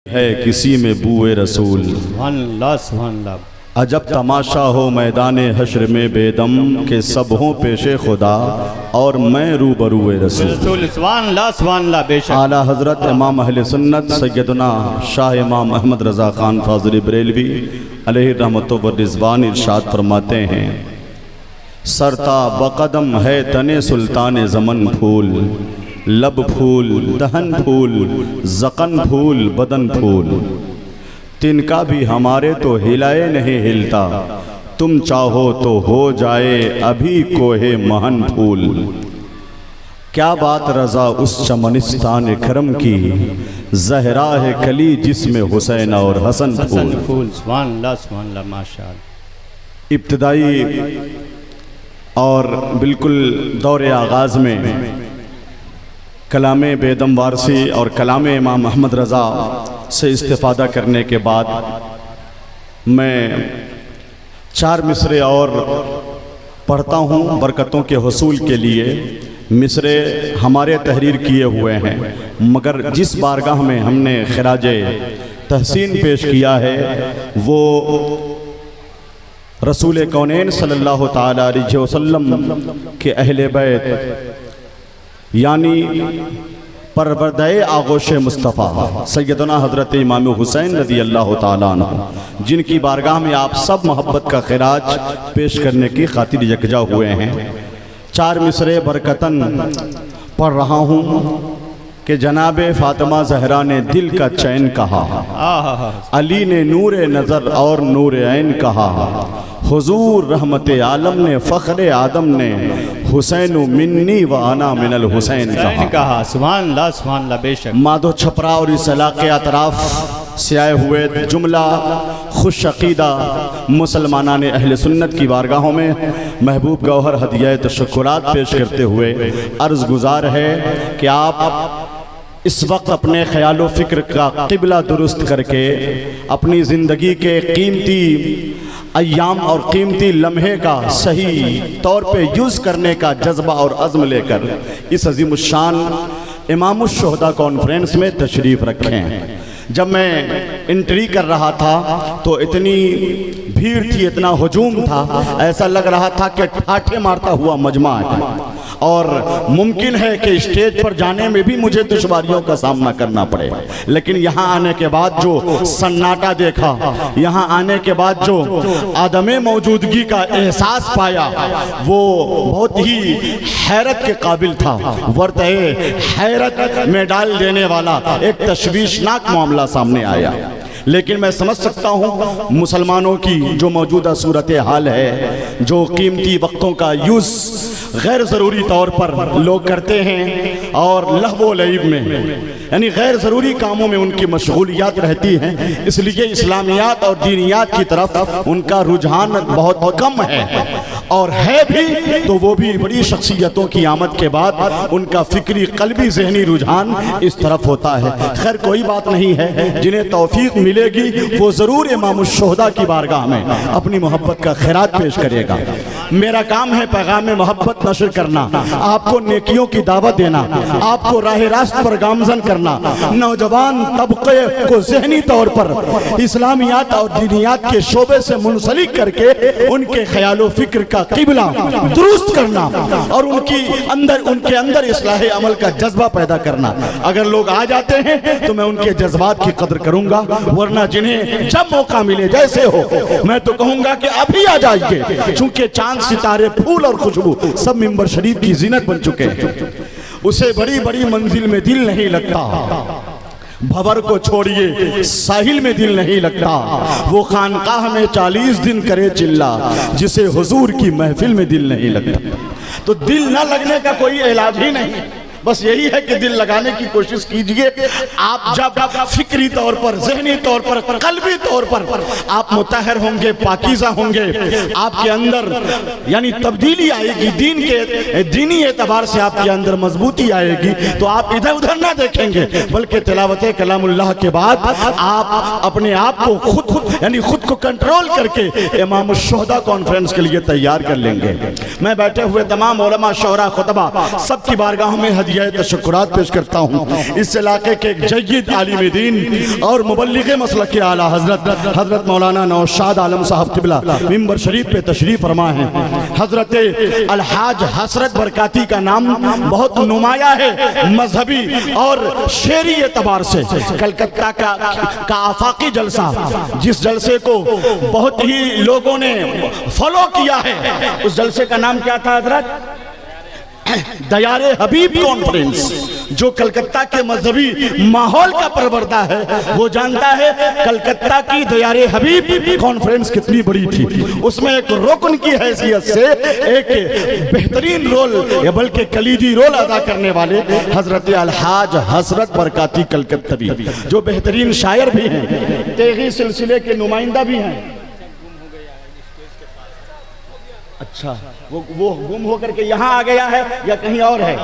है किसी में बूए रसूल। अजब तमाशा हो मैदाने हश्र में बेदम के सब हों पेशे खुदा और मैं रूबरूए रसूल। आला हजरत इमाम अहले सुन्नत सैयदना शाह इमाम अहमद रज़ा ख़ान फ़ाज़िल बरेलवी अलैहि रहमतु व रिज़वान इरशाद फरमाते हैं, सरता बकदम है तने सुल्तान ज़मन फूल, लब फूल दहन फूल ज़क़न फूल बदन फूल, तिनका भी हमारे तो हिलाए नहीं हिलता, तुम चाहो तो हो जाए अभी कोहे महन फूल। क्या बात रज़ा उस चमनिस्तान करम की, ज़हरा है कली जिसमें हुसैन और हसन फूल। इब्तिदाई और बिल्कुल दौरे आगाज़ में कलामे बेदम वारसी और कलामे इमाम अहमद रज़ा से इस्तिफ़ादा करने के बाद मैं 4 मिसरे और पढ़ता हूँ बरकतों के हुसूल के लिए। मिसरे हमारे तहरीर किए हुए हैं, मगर जिस बारगाह में हमने खिराजे तहसीन पेश किया है वो रसूल कौनैन सल्लल्लाहु ताला अलैहि वसल्लम के अहले बैत यानी परवरदाए आगोश मुस्तफ़ा सैयदना हज़रत इमाम हुसैन रज़ी अल्लाह ताला अन्हु, जिनकी बारगाह में आप सब मोहब्बत का खिराज पेश करने की खातिर यकजा हुए हैं। 4 मिसरे बरकतन पढ़ रहा हूँ कि जनाबे फ़ातिमा ज़हरा ने दिल का चैन कहा, अली ने नूरे नज़र और नूरे ऐन कहा, हुजूर रहमत आलम ने फ़ख्र आदम ने हुसैन मिन्नी व आना मिनल हुसैन कहा। सुभान अल्लाह सुभान अल्लाह। बेशक माधो छपरा और इस इलाके अतराफ से आए हुए जुमला खुश अकीदा मुसलमाना ने अहले सुन्नत की बारगाहों में महबूब गौहर हदिया तशक्कुरात पेश करते हुए अर्ज़ गुज़ार है कि आप इस वक्त अपने ख्याल व फ़िक्र का क़िबला दुरुस्त करके अपनी ज़िंदगी के कीमती अय्याम और कीमती लम्हे का सही तौर पे यूज़ करने का जज्बा और अज़्म लेकर इस अज़ीमुश्शान इमामुश्शुहदा कॉन्फ्रेंस में तशरीफ़ रखें। जब मैं एंट्री कर रहा था तो इतनी भीड़ थी, इतना हुजूम था, ऐसा लग रहा था कि ठाठे मारता हुआ मजमा है और मुमकिन है कि स्टेज पर जाने में भी मुझे दुश्वारियों का सामना करना पड़े। लेकिन यहाँ आने के बाद जो सन्नाटा देखा, यहाँ आने के बाद जो आदमे मौजूदगी का एहसास पाया, वो बहुत ही हैरत के काबिल था। वर्तए हैरत में डाल देने वाला एक तशवीशनाक मामला सामने आया। लेकिन मैं समझ सकता हूँ मुसलमानों की जो मौजूदा सूरत हाल है, जो कीमती वक्तों का यूज़ गैर ज़रूरी तौर पर लोग करते हैं और लहवो लईब में यानी गैर ज़रूरी कामों में उनकी मशगूलियात रहती हैं, इसलिए इस्लामियात और दीनियात की तरफ उनका रुझान बहुत कम है, और है भी तो वो भी बड़ी शख्सियतों की आमद के बाद उनका फ़िक्री क़ल्बी ज़हनी रुझान इस तरफ होता है। खैर कोई बात नहीं है, जिन्हें तौफीक मिलेगी वो ज़रूर इमामुश्शुहदा की बारगाह में अपनी मोहब्बत का खैरात पेश करेगा। मेरा काम है पैगाम मोहब्बत नशर करना, आपको नेकियों की दावत देना, आपको राह रास्त पर गामजन करना, नौजवान तबके को ज़हनी तौर पर इस्लामियात और दीनियात के शोबे से मुंसलिक करके उनके ख्यालो फिक्र का क़िबला दुरुस्त करना और उनके अंदर इस्लाह अमल का जज्बा पैदा करना। अगर लोग आ जाते हैं तो मैं उनके जज्बात की कदर करूंगा, वरना जिन्हें जब मौका मिले जैसे हो मैं तो कहूंगा कि अभी आ जाइए, चूंकि चांद सितारे फूल और खुशबू सब मिंबर शरीफ की जीनत बन चुके हैं। उसे बड़ी बड़ी मंजिल में दिल नहीं लगता, भंवर को छोड़िए साहिल में दिल नहीं लगता, वो खानकाह में 40 दिन करे चिल्ला, जिसे हुजूर की महफिल में दिल नहीं लगता। तो दिल न लगने का कोई इलाज ही नहीं, बस यही है कि दिल लगाने की कोशिश कीजिए। आप जब फिक्री तौर पर, जहनी तौर पर, कल्बी तौर पर आप मुतहर होंगे, पाकीज़ा होंगे, आपके अंदर यानी तब्दीली आएगी, दीनी एतबार से आपके अंदर मजबूती आएगी, तो आप इधर उधर ना देखेंगे, बल्कि तिलावत कलामुल्लाह के बाद आप अपने आप को खुद को कंट्रोल करके इमामुश्शुहदा कॉन्फ्रेंस के लिए तैयार कर लेंगे। मैं बैठे हुए तमाम उलमा, शोहरा, खुतबा सबकी बारगाहों में हदिया तशक्कुरात पेश करता हूँ इस इलाके के एक जय्यद आलिम दीन और मुबल्लिग मसलक के आला हजरत मौलाना नौशाद आलम साहब किबला मिंबर शरीफ पे तशरीफ फरमा है। हजरत अलहाज हसरत बरकाती का नाम बहुत नुमाया है मजहबी और शेरी एतबार से। कलकत्ता का आफाकी जलसा, जिस जलसे को बहुत ही लोगों ने फॉलो किया है, उस जलसे का नाम क्या था हजरत? दयारे हबीब कॉन्फ्रेंस। जो कलकत्ता के मजहबी माहौल का परवरदा है वो जानता है कलकत्ता की दयारे हबीब कॉन्फ्रेंस कितनी बड़ी थी। उसमें एक रुकन की हैसियत से एक बेहतरीन रोल या बल्कि कलीदी रोल अदा करने वाले हजरत अलहाज हसरत बरकाती कलकत्तवी, जो बेहतरीन शायर भी हैं, तेगी सिलसिले के नुमाइंदा भी हैं। अच्छा, वो गुम होकर के यहाँ आ गया है या कहीं और है?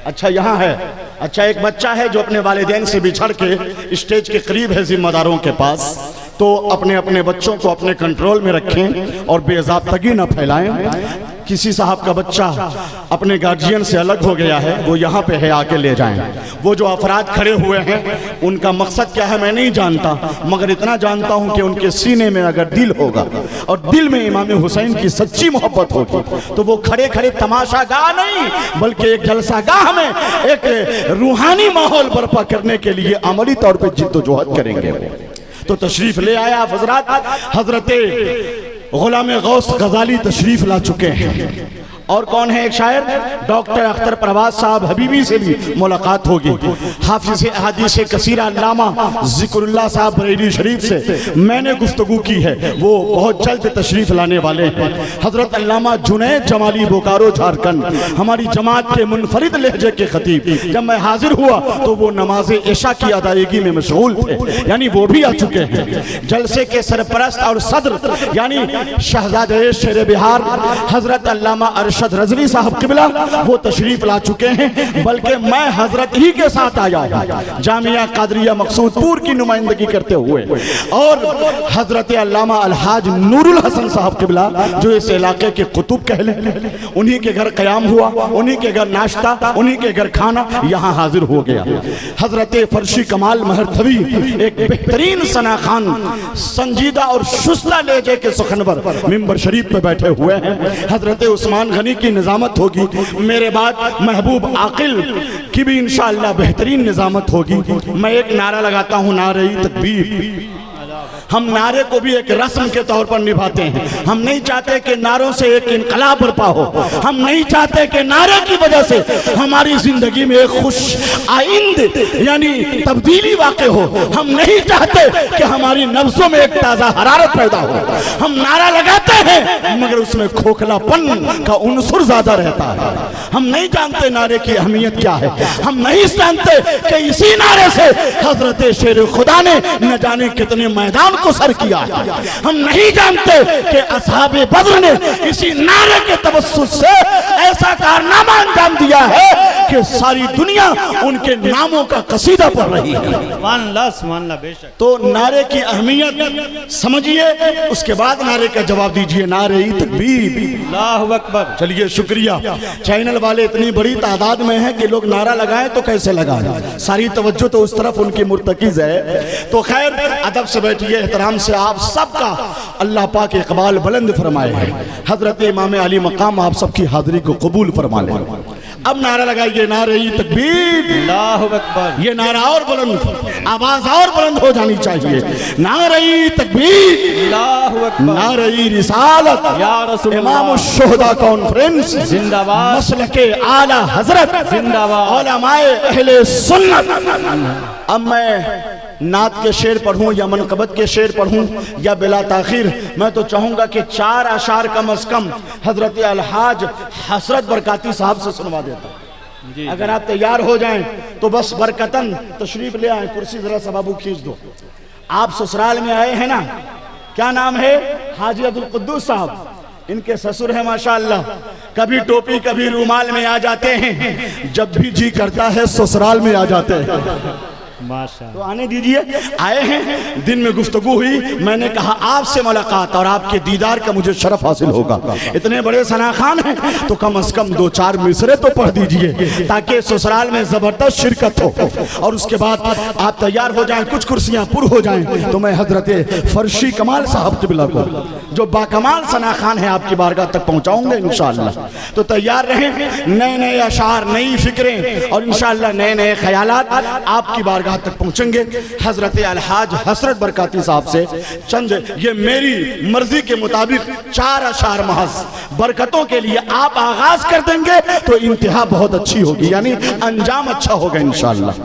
अच्छा, यहाँ है। अच्छा, एक बच्चा है जो अपने वालिदैन से बिछड़ के स्टेज के करीब है जिम्मेदारों के पास, तो अपने अपने बच्चों को अपने कंट्रोल में रखें और बेज़ाब्तगी न फैलाएं। किसी साहब का बच्चा अपने गार्जियन से अलग हो गया है, वो यहाँ पे है, आके ले जाएं। वो जो अफराद खड़े हुए हैं उनका मकसद क्या है मैं नहीं जानता, मगर इतना जानता हूँ कि उनके सीने में अगर दिल होगा और दिल में इमाम हुसैन की सच्ची मोहब्बत होगी तो वो खड़े खड़े तमाशा गाह नहीं बल्कि एक जलसा गाह में एक रूहानी माहौल बर्पा करने के लिए अमली तौर पर जिद्दोजहद करेंगे। तो तशरीफ ले आया आप हजरत, हजरत गुलाम गौस गजाली तशरीफ ला चुके हैं। और कौन है? एक शायर डॉक्टर अख्तर परवाज साहब हबीबी से भी मुलाकात होगी। हाफिज अहादीस कसीरा अल्लामा जिक्रुल्लाह साहब बरेली शरीफ से मैंने गुफ्तगू की है, वो बहुत जल्द तशरीफ लाने वाले हैं। हजरत अल्लामा जुनैद जमाली बोकारो झारखंड, हमारी जमात के मुनफरिद लहजे के खतीब, जब मैं हाजिर हुआ तो वो नमाज इशा की अदायगी में मशगूल थे, यानी वो भी आ चुके हैं। जलसे के सरपरस्त और सदर यानी शहजादे शेर बिहार हजरत अल्लामा अरशद रजवी साहब किबला वो तशरीफ ला चुके हैं, बल्कि मैं हजरत ही के साथ आया हूं जामिया कादरिया मकसूदपुर की नुमाइंदगी करते हुए। और हजरत अल्लामा अलहाज नूरुल हसन साहब किबला जो इस इलाके के कुतुब कह लें, उन्हीं के घर कयाम हुआ, उन्हीं के घर नाश्ता, उन्हीं के घर खाना, यहाँ हाजिर हो गया। हजरत फर्शी कमाल महरथवी एक बेहतरीन सना खान, संजीदा और शुस्ता लहजे के सुखनवर मिंबर शरीफ पे बैठे हुए हैं। हजरत उस्मान गनी की निजामत होगी, मेरे बाद महबूब आकिल की भी इंशाअल्लाह बेहतरीन निजामत होगी। मैं एक नारा लगाता हूँ, नारे तकबीर। हम नारे को भी एक रस्म के तौर पर निभाते हैं। हम नहीं चाहते कि नारों से एक इनकलाब बर्पा हो, हम नहीं चाहते कि नारे की वजह से हमारी जिंदगी में एक खुश आइंद यानी तब्दीली वाक़ई हो। हम नहीं चाहते कि हमारी नफ्सों में एक ताज़ा हरारत पैदा हो। हम नारा लगाते हैं मगर उसमें खोखलापन का उनसुर ज्यादा रहता है। हम नहीं जानते नारे की अहमियत क्या है, हम नहीं जानते कि इसी नारे से हजरत शेर खुदा ने न जाने कितने मैदान को सर किया। हम नहीं जानते कि असहाबे बद्र ने इसी नारे के तवस्सुस से ऐसा कारनामा अंजाम दिया है कि सारी दुनिया उनके नामों का कसीदा पढ़ रही है। बेशक। तो नारे की अहमियत समझिए, उसके बाद नारे का जवाब दीजिए। नारे तकबीर, अल्लाहु अकबर। चलिए शुक्रिया। चैनल वाले इतनी बड़ी तादाद में हैं कि लोग नारा लगाएं तो कैसे लगाएं, सारी तवज्जो तो उस तरफ उनकी मुर्तकिज है। तो खैर अदब से बैठिए, एहतराम से आप सबका अल्लाह पाक इकबाल बुलंद फरमाए है। हजरत इमाम अली मकाम आप सबकी हाजिरी को कबूल फरमा ले। अब नारा लगाइए, नारे तकबीर, अल्लाहु अकबर। ये नारा और बुलंद, आवाज और बुलंद हो जानी चाहिए। नारे तकबीर, अल्लाहु अकबर। नारे रिसालत, या रसूलुल्लाह। इमाम शुहदा कॉन्फ्रेंस जिंदाबाद। मसलके आला हजरत जिंदाबाद। उलमाए अहले सुन्नत। अब मैं नात के शेर पढ़ूं या मनकबत के शेर पढ़ूं या बिला ताखिर, मैं तो चाहूंगा कि 4 अशार कम अज कम हजरत अलहाज हसरत बरकाती साहब से सुनवा देता। अगर आप तैयार हो जाएं तो बस बरकतन तशरीफ ले आए। कुर्सी जरा सा बाबू खींच दो। आप ससुराल में आए हैं ना, क्या नाम है? हाजी अब्दुल कुद्दूस साहब। इनके ससुर है माशाअल्लाह, कभी टोपी कभी रूमाल में आ जाते हैं, जब भी जी करता है ससुराल में आ जाते हैं। माशा तो आने दीजिए। आए हैं, दिन में गुफ्तगू हुई, मैंने कहा आपसे मुलाकात और आपके दीदार का मुझे शरफ हासिल होगा। इतने बड़े सना खान हैं तो कम से कम 2-4 मिसरे तो पढ़ दीजिए ताकि ससुराल में जबरदस्त शिरकत हो। और उसके बाद आप तैयार हो जाएं, कुछ कुर्सियां पुर हो जाएं, तो मैं हजरत फर्शी कमाल साहब क़िबला को, जो बाकमाल सना खान है, आपकी बारगाह तक पहुंचाऊंगा इंशाअल्लाह। तो तैयार रहें, नए नए अशार, नई फिक्रें और इंशाअल्लाह नए नए ख्यालात आपकी बारगाह तक पहुंचेंगे। हजरत अलहाज हसरत बरकाती साहब से चंद, ये मेरी मर्जी के मुताबिक 4 अशार महज बरकतों के लिए आप आगाज कर देंगे तो इंतहा बहुत अच्छी होगी, यानी अंजाम अच्छा होगा इंशाअल्लाह।